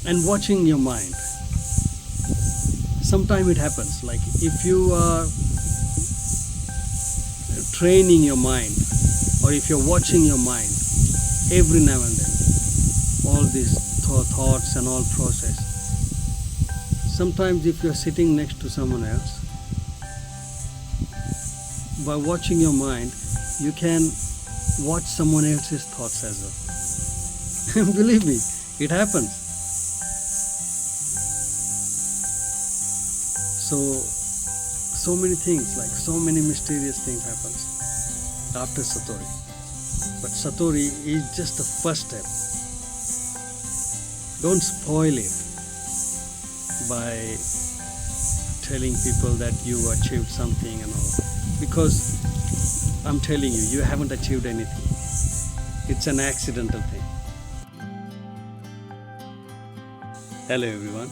and watching your mind. Sometimes it happens, like if you are training your mind, or if you're watching your mind every now and then, all these thoughts and all process. Sometimes if you're sitting next to someone else, by watching your mind, you can watch someone else's thoughts as well. Believe me, it happens. So many things, like so many mysterious things happens after Satori. But Satori is just the first step. Don't spoil it by telling people that you achieved something and all, because I'm telling you, you haven't achieved anything. It's an accidental thing. Hello everyone,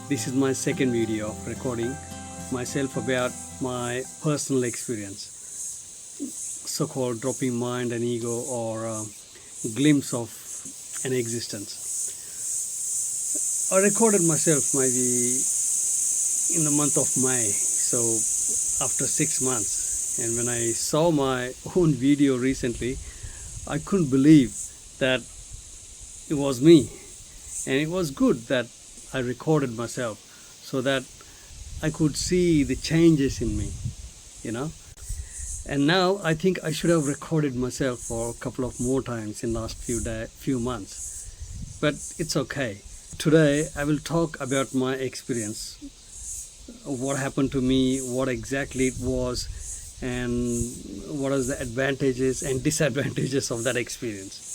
this is my second video of recording myself about my personal experience, so-called dropping mind and ego, or glimpse of an existence. I recorded myself maybe in the month of May, so after 6 months, and when I saw my own video recently, I couldn't believe that it was me. And it was good that I recorded myself so that I could see the changes in me, you know. And now I think I should have recorded myself for a couple of more times in last few months. But it's okay. Today I will talk about my experience, what happened to me, what exactly it was, and what are the advantages and disadvantages of that experience.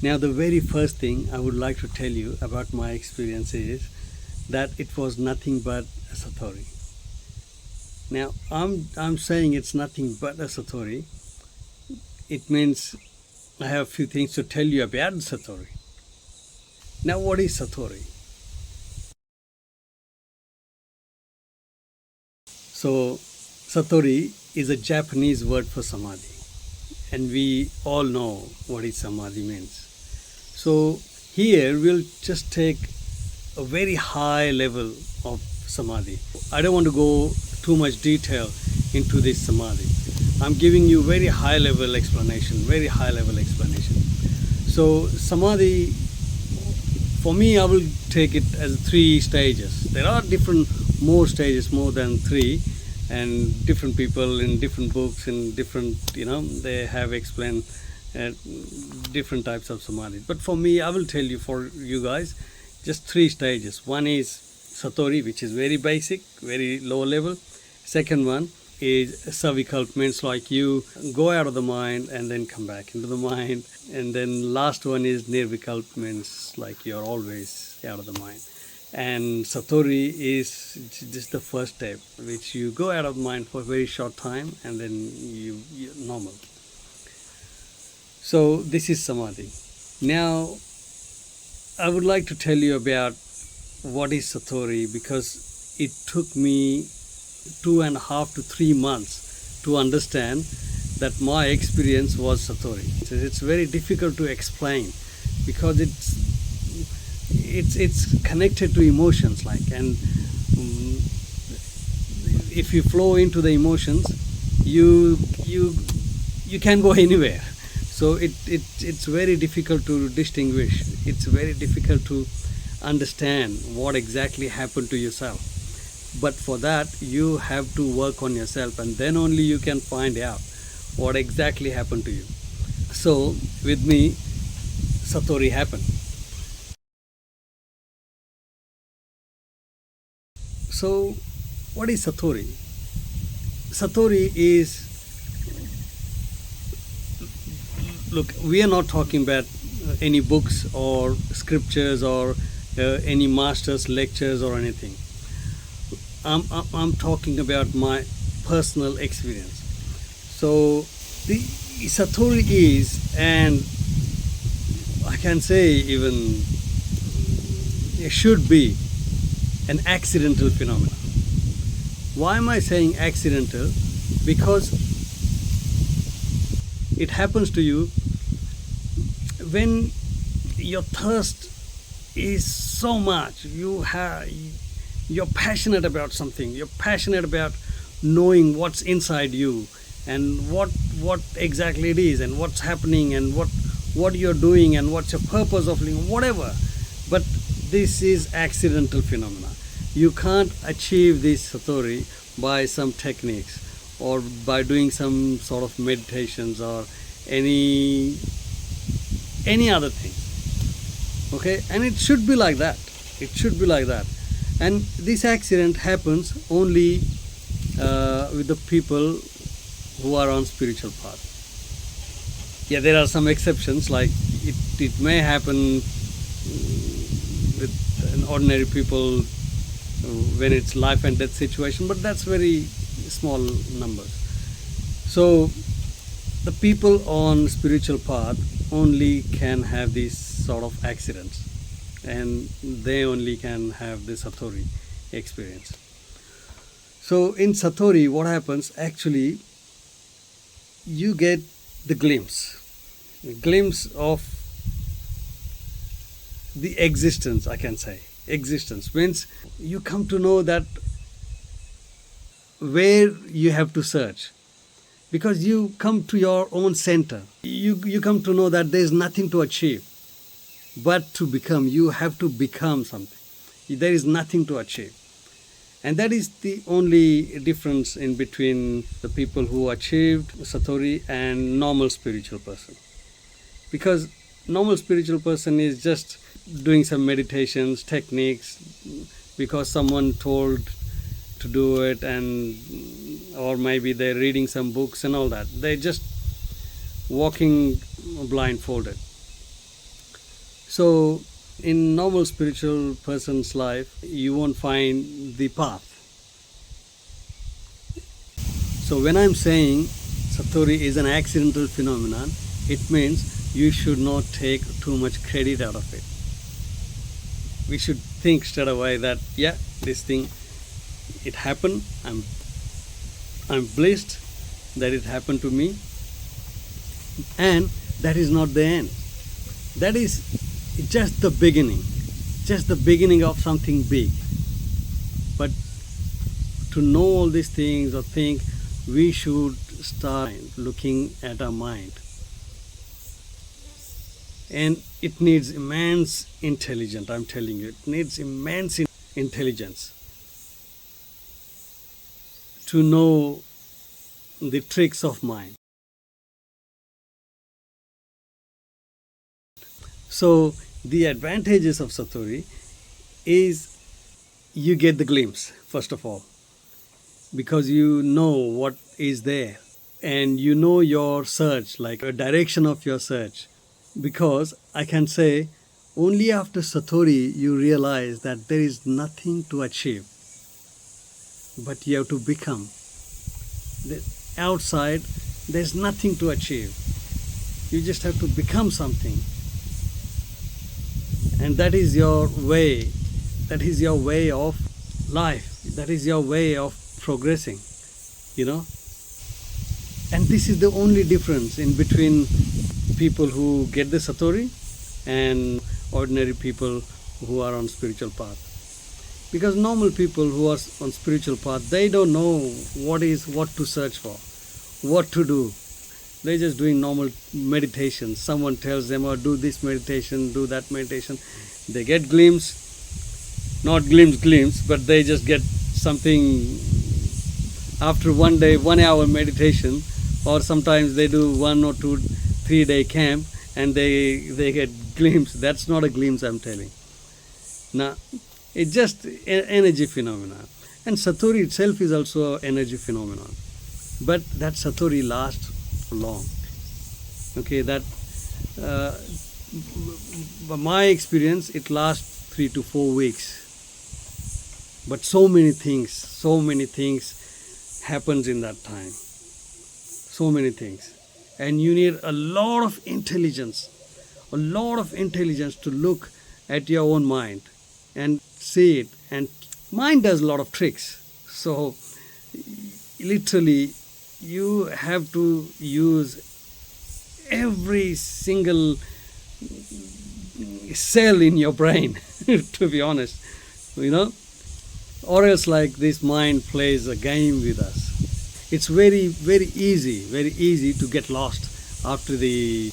Now, the very first thing I would like to tell you about my experience is that it was nothing but a Satori. Now, I'm saying it's nothing but a Satori. It means I have a few things to tell you about Satori. Now, what is Satori? So, Satori is a Japanese word for Samadhi, and we all know what is Samadhi means. So here we'll just take a very high level of Samadhi. I don't want to go too much detail into this Samadhi. I'm giving you very high level explanation. So Samadhi, for me, I will take it as 3 stages. There are more stages, more than 3, and different people in different books, in different, they have explained different types of Samadhi. But for me, I will tell you, for you guys, just 3 stages. One is Satori, which is very basic, very low level. Second one is savikalp, means like you go out of the mind and then come back into the mind. And then last one is nirvikalp, means like you're always out of the mind. And Satori is just the first step, which you go out of mind for a very short time and then you're normal. So this is Samadhi. Now, I would like to tell you about what is Satori, because it took me 2.5 to 3 months to understand that my experience was Satori. It's very difficult to explain because it's connected to emotions, and if you flow into the emotions, you can go anywhere. So it's very difficult to distinguish. It's very difficult to understand what exactly happened to yourself. But for that, you have to work on yourself, and then only you can find out what exactly happened to you. So with me, Satori happened. So what is Satori? Satori is, look, we are not talking about any books or scriptures or any master's lectures or anything. I'm talking about my personal experience. So the Satori is, and I can say even it should be, an accidental phenomenon. Why am I saying accidental? Because it happens to you when your thirst is so much, you're passionate about something, you're passionate about knowing what's inside you, and what exactly it is, and what's happening, and what you're doing, and what's your purpose of living, whatever. But this is accidental phenomena. You can't achieve this satori by some techniques, or by doing some sort of meditations, or any other thing. Okay, and it should be like that. It should be like that. And this accident happens only with the people who are on spiritual path. Yeah, there are some exceptions, like it may happen with an ordinary people when it's life and death situation, but that's very small numbers. So the people on spiritual path only can have these sort of accidents, and they only can have the Satori experience. So in Satori, what happens actually, you get the glimpse of the existence, I can say. Existence means you come to know that where you have to search, because you come to your own center. You come to know that there is nothing to achieve, but to become. You have to become something. There is nothing to achieve. And that is the only difference in between the people who achieved Satori and normal spiritual person. Because normal spiritual person is just doing some meditations, techniques, because someone told to do it, and or maybe they're reading some books and all that. They're just walking blindfolded. So in normal spiritual person's life, you won't find the path. So when I'm saying Satori is an accidental phenomenon, it means you should not take too much credit out of it. We should think straight away that, yeah, this thing, it happened. I'm blessed that it happened to me, and that is not the end. That is just the beginning of something big. But to know all these things or think, we should start looking at our mind. And it needs immense intelligence, I'm telling you. It needs immense intelligence to know the tricks of mind. So the advantages of Satori is you get the glimpse, first of all, because you know what is there, and you know your search, like a direction of your search. Because I can say, only after Satori you realize that there is nothing to achieve, but you have to become. Outside, there's nothing to achieve. You just have to become something. And that is your way. That is your way of life. That is your way of progressing, you know. And this is the only difference in between people who get the Satori and ordinary people who are on spiritual path. Because normal people who are on spiritual path, they don't know what to search for, what to do. They're just doing normal meditation. Someone tells them, oh, do this meditation, do that meditation. They get not glimpse, but they just get something after 1 day, 1 hour meditation, or sometimes they do 1 or 2, 3 day camp, and they get glimpse. That's not a glimpse, I'm telling. Now, it's just energy phenomenon. And Satori itself is also an energy phenomenon. But that Satori lasts long. Okay, that by my experience, it lasts 3 to 4 weeks. But so many things happens in that time. So many things. And you need a lot of intelligence to look at your own mind and see it. And mind does a lot of tricks. So literally, you have to use every single cell in your brain, to be honest, you know, or else like this mind plays a game with us. It's very easy to get lost after the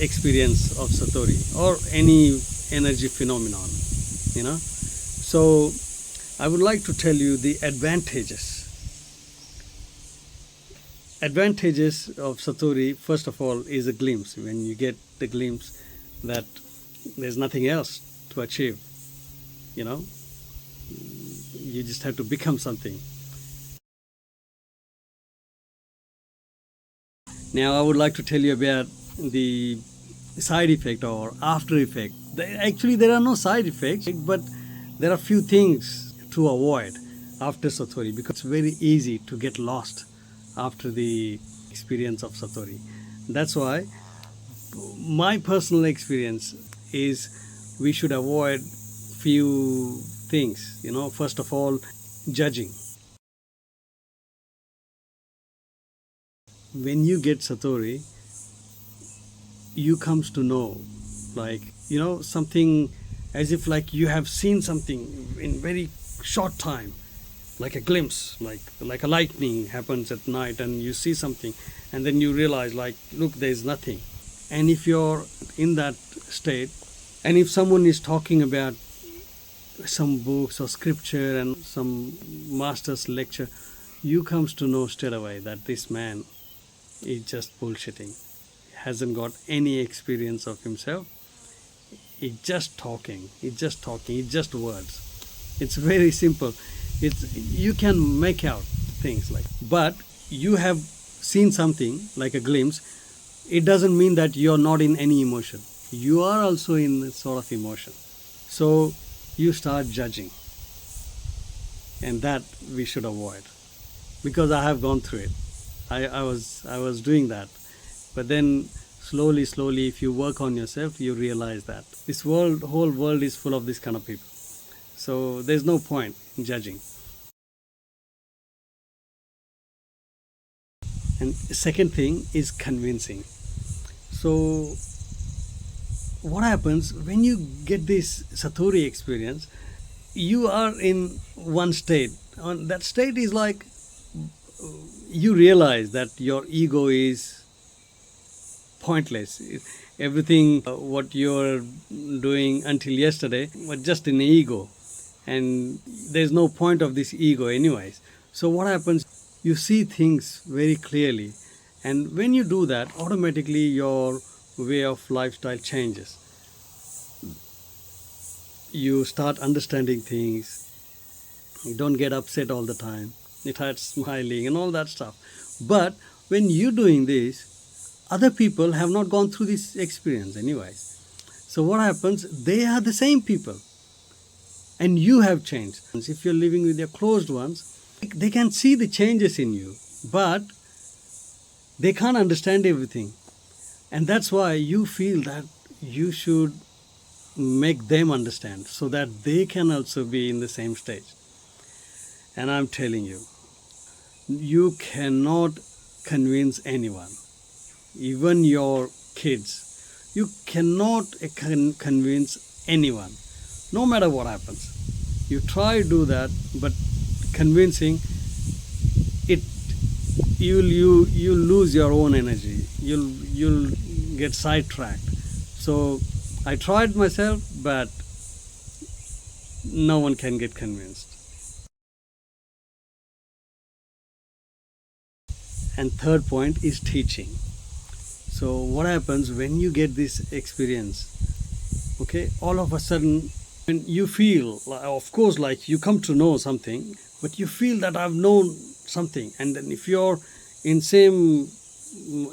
experience of Satori or any energy phenomenon, you know. So I would like to tell you the advantages of Satori. First of all is a glimpse. When you get the glimpse that there's nothing else to achieve, you know, you just have to become something. Now I would like to tell you about the side effect or after effect. Actually there are no side effects, but there are few things to avoid after Satori, because it's very easy to get lost after the experience of Satori. That's why my personal experience is we should avoid few things, you know. First of all, judging. When you get Satori, you comes to know, like, you know, something as if like you have seen something in very short time, like a glimpse, like a lightning happens at night and you see something and then you realize like, look, there's nothing. And if you're in that state, and if someone is talking about some books or scripture and some master's lecture, you comes to know straight away that this man is just bullshitting. He hasn't got any experience of himself. He's just talking. It's just words. It's very simple. You can make out things like, but you have seen something like a glimpse. It doesn't mean that you're not in any emotion. You are also in a sort of emotion. So you start judging, and that we should avoid, because I have gone through it. I was doing that, but then slowly, if you work on yourself, you realize that this whole world is full of this kind of people. So there's no point in judging. And second thing is convincing. So what happens when you get this Satori experience? You are in one state. And that state is like you realize that your ego is pointless. Everything what you're doing until yesterday was just an ego, and there's no point of this ego anyways. So what happens? You see things very clearly, and when you do that, automatically your way of lifestyle changes. You start understanding things. You don't get upset all the time. You start smiling and all that stuff. But when you're doing this, other people have not gone through this experience anyways. So what happens? They are the same people, and you have changed. If you're living with your closed ones, they can see the changes in you, but they can't understand everything. And that's why you feel that you should make them understand so that they can also be in the same stage. And I'm telling you, you cannot convince anyone, even your kids. You cannot convince anyone, no matter what happens. You try to do that, but convincing it, you'll lose your own energy. You'll get sidetracked. So I tried myself, but no one can get convinced. And third point is teaching. So what happens when you get this experience? Okay, all of a sudden, when you feel, of course, like you come to know something, but you feel that I've known something. And then if you're in same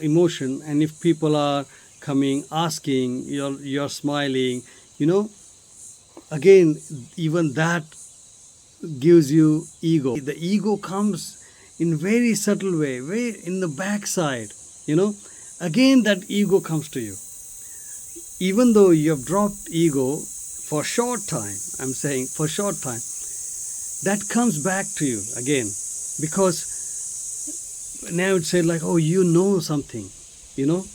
emotion, and if people are coming, asking, you're smiling, you know, again, even that gives you ego. The ego comes in very subtle way, way in the backside, you know. Again, that ego comes to you. Even though you have dropped ego for a short time, I'm saying for a short time, that comes back to you again, because now it's said like, oh, you know something, you know.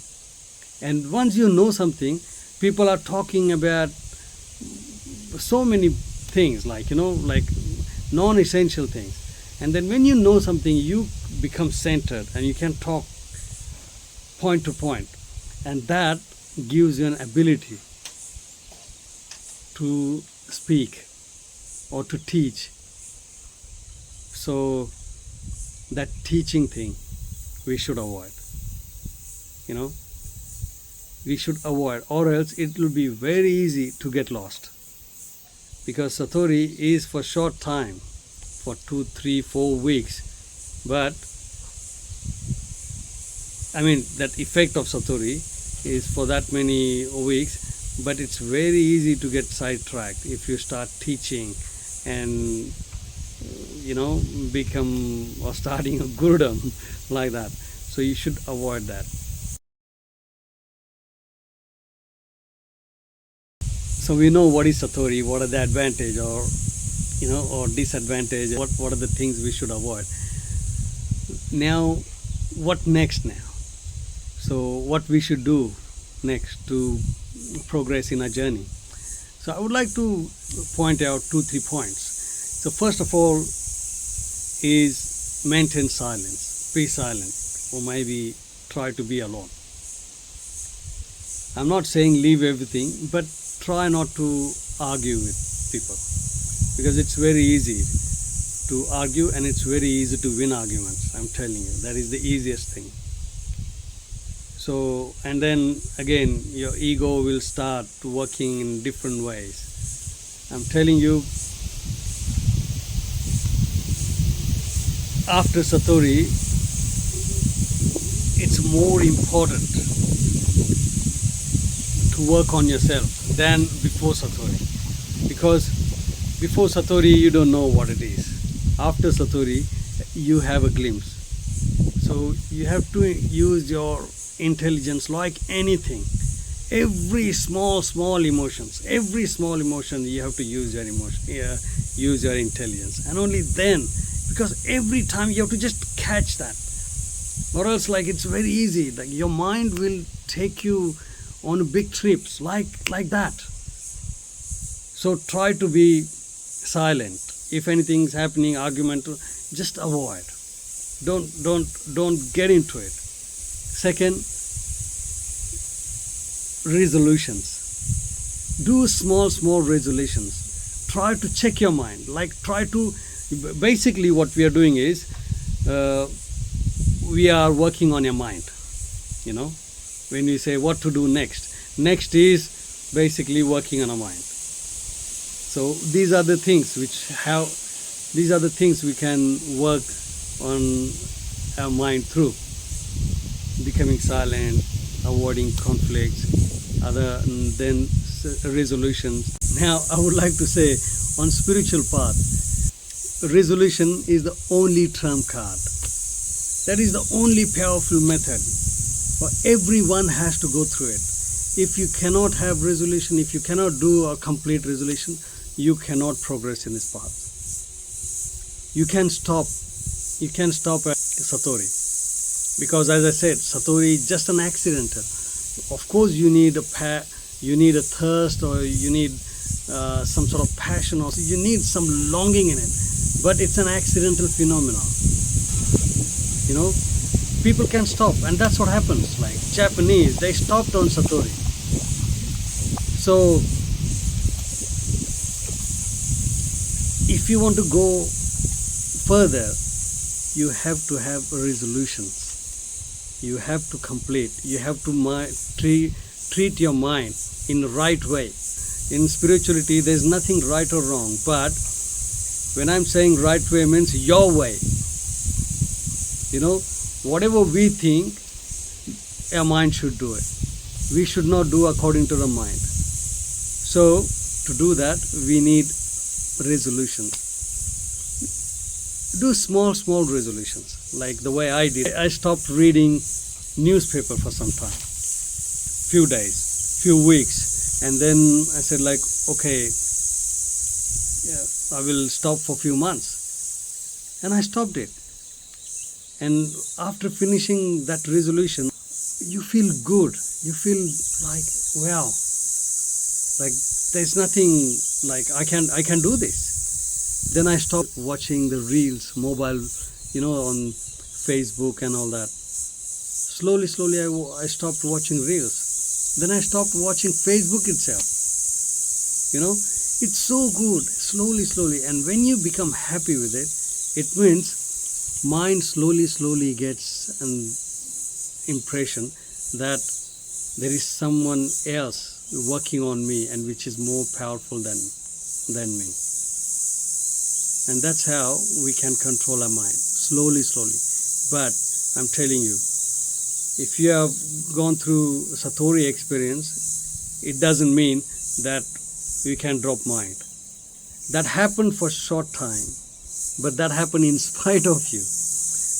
And once you know something, People are talking about so many things, like like non-essential things. And then when you know something, you become centered and you can talk point to point, and that gives you an ability to speak or to teach. So that teaching thing we should avoid, we should avoid, or else it will be very easy to get lost. Because Satori is for short time, for 2, 3, 4 weeks, but I mean that effect of Satori is for that many weeks, but it's very easy to get sidetracked if you start teaching and become or starting a gurudom like that. So you should avoid that. So we know what is Satori, what are the advantage or or disadvantage, what are the things we should avoid. Now what next now? So what we should do next to progress in our journey? So I would like to point out 2, 3 points. So first of all is maintain silence, be silent, or maybe try to be alone. I'm not saying leave everything, but try not to argue with people, because it's very easy to argue and it's very easy to win arguments. I'm telling you, that is the easiest thing. So, and then again your ego will start working in different ways. I'm telling you, after Satori, it's more important to work on yourself than before Satori. Because before Satori you don't know what it is. After Satori you have a glimpse. So you have to use your intelligence like anything. Every small emotions, every small emotion you have to use your use your intelligence, and only then, because every time you have to just catch that, or else like it's very easy, like your mind will take you on big trips like that. So try to be silent. If anything's happening, argument, just avoid. Don't get into it. Second, resolutions. Do small resolutions. Try to check your mind. Basically what we are doing is we are working on your mind. When we say what to do next is basically working on our mind. So these are the things we can work on our mind through. Becoming silent, avoiding conflicts, then resolutions. Now I would like to say, on spiritual path, resolution is the only trump card. That is the only powerful method. Everyone has to go through it. If you cannot have resolution, if you cannot do a complete resolution, you cannot progress in this path. You can stop at Satori, because as I said, Satori is just an accidental. Of course you need a thirst, or you need some sort of passion, or you need some longing in it, but it's an accidental phenomenon. People can stop, and that's what happens. Like Japanese, they stopped on Satori. So if you want to go further, you have to have resolutions. You have to complete. You have to treat your mind in the right way. In spirituality, there's nothing right or wrong, but when I'm saying right way means your way. Whatever we think, our mind should do it. We should not do according to the mind. So to do that, we need resolutions. Do small resolutions, like the way I did. I stopped reading newspaper for some time, few days, few weeks, and then I said okay, I will stop for few months, and I stopped it. And after finishing that resolution, you feel good. You feel like, wow, Like there's nothing like I can do this. Then I stopped watching the reels, mobile, on Facebook and all that. Slowly, I stopped watching reels. Then I stopped watching Facebook itself. It's so good. Slowly. And when you become happy with it, it means mind slowly gets an impression that there is someone else working on me and which is more powerful than me. And that's how we can control our mind. Slowly. But I'm telling you, if you have gone through Satori Experience, it doesn't mean that you can drop mind. That happened for a short time, but that happened in spite of you.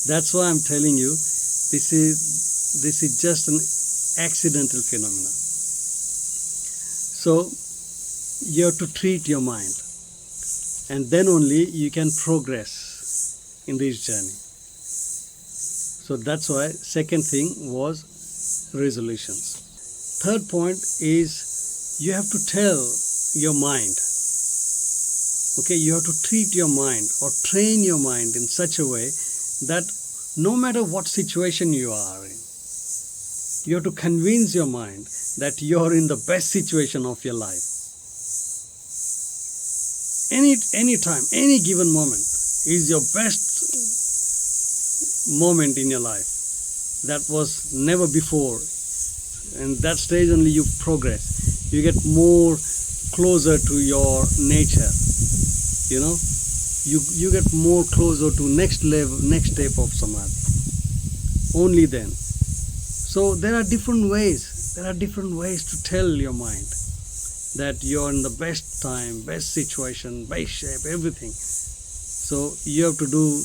That's why I'm telling you, this is just an accidental phenomenon. So you have to treat your mind, and then only you can progress in this journey. So that's why second thing was resolutions. Third point is you have to tell your mind. Okay, you have to treat your mind or train your mind in such a way that no matter what situation you are in, you have to convince your mind that you're in the best situation of your life. Any time, any given moment is your best moment in your life. That was never before. And that stage only you progress. You get more closer to your nature. You get more closer to next level, next step of samadhi. Only then. So there are different ways. There are different ways to tell your mind that you're in the best time, best situation, best shape, everything. So you have to do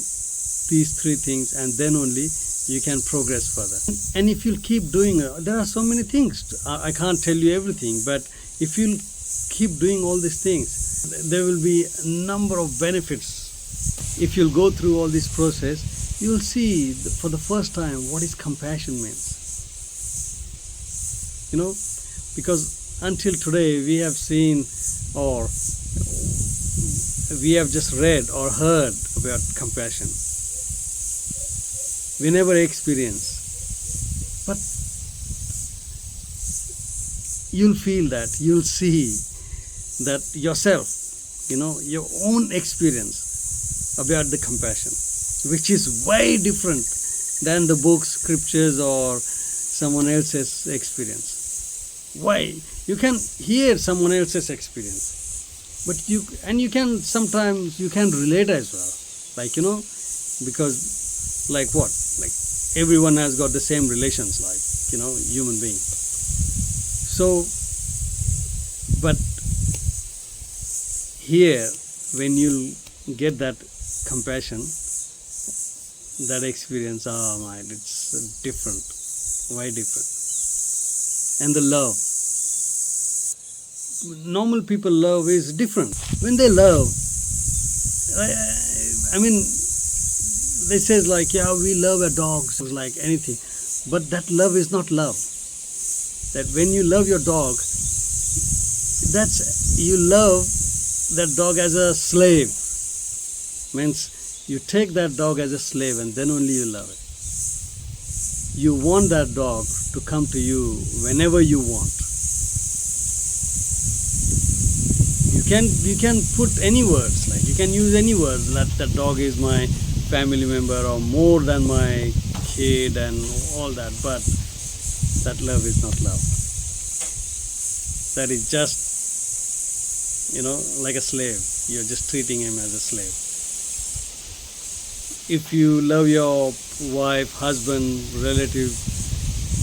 these three things, and then only you can progress further. And if you'll keep doing, there are so many things. I can't tell you everything, but if you'll keep doing all these things, there will be a number of benefits. If you'll go through all this process, you will see for the first time what is compassion means. Because until today we have seen, or we have just read or heard about compassion. We never experience. But you'll feel that, you'll see that yourself, your own experience about the compassion, which is way different than the books, scriptures, or someone else's experience. Why? You can hear someone else's experience, but you can sometimes you can relate as well, because like what? Like everyone has got the same relations, human being. So, but here, when you get that compassion, that experience, it's different, way different. And the love. Normal people love is different. When they love, they says we love our dogs, like anything. But that love is not love. That when you love your dog, you love that dog as a slave. Means you take that dog as a slave and then only you love it. You want that dog to come to you whenever you want. You can put any words, you can use any words, that dog is my family member or more than my kid and all that, but that love is not love. That is just, like a slave. You're just treating him as a slave. If you love your wife, husband, relative,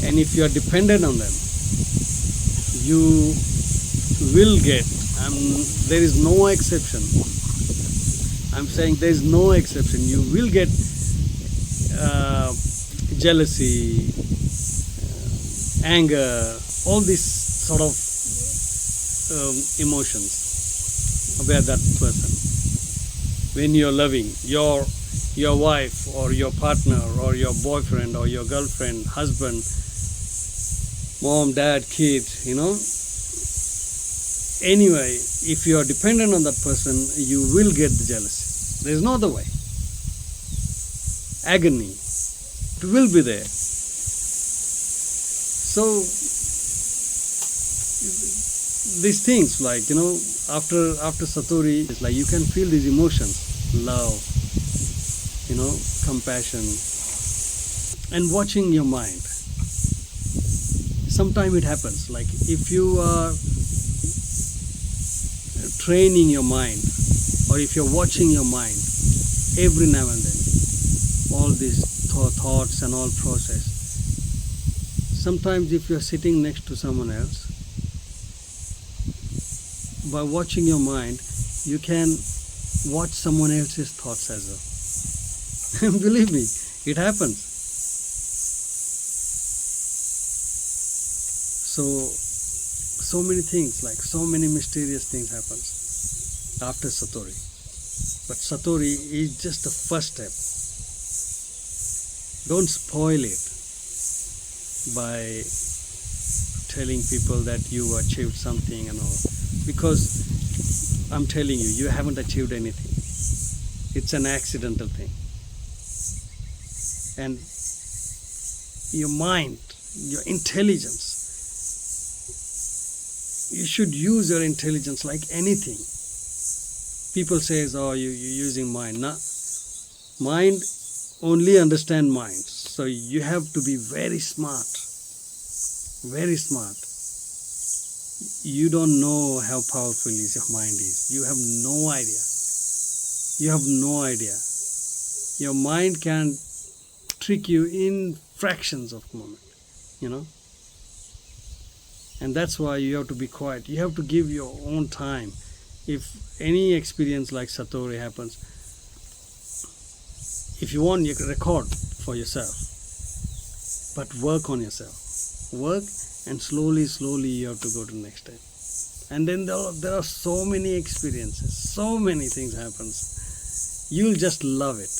and if you are dependent on them, you will get, there is no exception. I'm saying there is no exception. You will get jealousy, anger, all these sort of emotions about that person. When you're loving your wife or your partner or your boyfriend or your girlfriend, husband, mom, dad, kid, Anyway, if you are dependent on that person, you will get the jealousy. There is no other way. Agony, it will be there. So these things, like, after Satori, it's like you can feel these emotions: love, compassion, and watching your mind. Sometimes it happens, like if you are training your mind, or if you're watching your mind every now and then, all these thoughts and all process. Sometimes if you're sitting next to someone else, by watching your mind, you can watch someone else's thoughts as well. Believe me, it happens. So many things, like so many mysterious things happens after Satori. But Satori is just the first step. Don't spoil it by telling people that you achieved something and all, because I'm telling you, you haven't achieved anything. It's an accidental thing. And your mind, your intelligence, you should use your intelligence like anything. People say, oh, you're using mind. Nah, mind only understand mind. So you have to be very smart. Very smart. You don't know how powerful your mind is. You have no idea. You have no idea. Your mind can trick you in fractions of a moment, And that's why you have to be quiet. You have to give your own time. If any experience like Satori happens, if you want, you can record for yourself. But work on yourself. Work, and slowly you have to go to the next step. And then there are so many experiences, so many things happens. You'll just love it.